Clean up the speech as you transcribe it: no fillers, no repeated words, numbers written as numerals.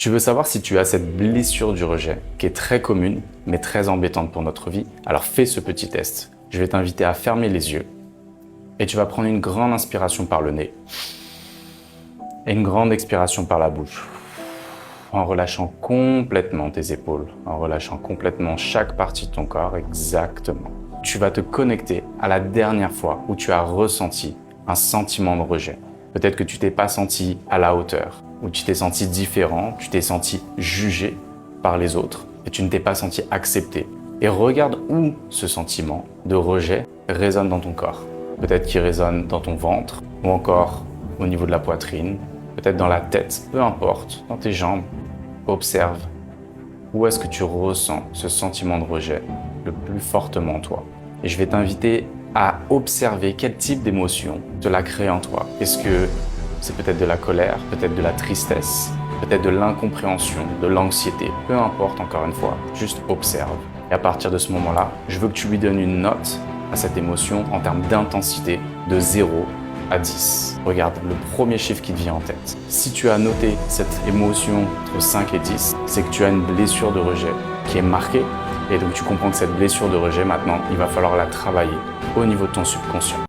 Tu veux savoir si tu as cette blessure du rejet, qui est très commune, mais très embêtante pour notre vie? Alors fais ce petit test. Je vais t'inviter à fermer les yeux et tu vas prendre une grande inspiration par le nez et une grande expiration par la bouche, en relâchant complètement tes épaules, en relâchant complètement chaque partie de ton corps, exactement. Tu vas te connecter à la dernière fois où tu as ressenti un sentiment de rejet. Peut-être que tu t'es pas senti à la hauteur, ou tu t'es senti différent, tu t'es senti jugé par les autres, et tu ne t'es pas senti accepté. Et regarde où ce sentiment de rejet résonne dans ton corps. Peut-être qu'il résonne dans ton ventre, ou encore au niveau de la poitrine, peut-être dans la tête, peu importe, dans tes jambes. Observe où est-ce que tu ressens ce sentiment de rejet le plus fortement en toi. Et je vais t'inviter à observer quel type d'émotion cela crée en toi. Est-ce que c'est peut-être de la colère, peut-être de la tristesse, peut-être de l'incompréhension, de l'anxiété, peu importe encore une fois, juste observe. Et à partir de ce moment-là, je veux que tu lui donnes une note à cette émotion en termes d'intensité de 0 à 10. Regarde le premier chiffre qui te vient en tête. Si tu as noté cette émotion entre 5 et 10, c'est que tu as une blessure de rejet qui est marquée. Et donc tu comprends que cette blessure de rejet, maintenant, il va falloir la travailler au niveau de ton subconscient.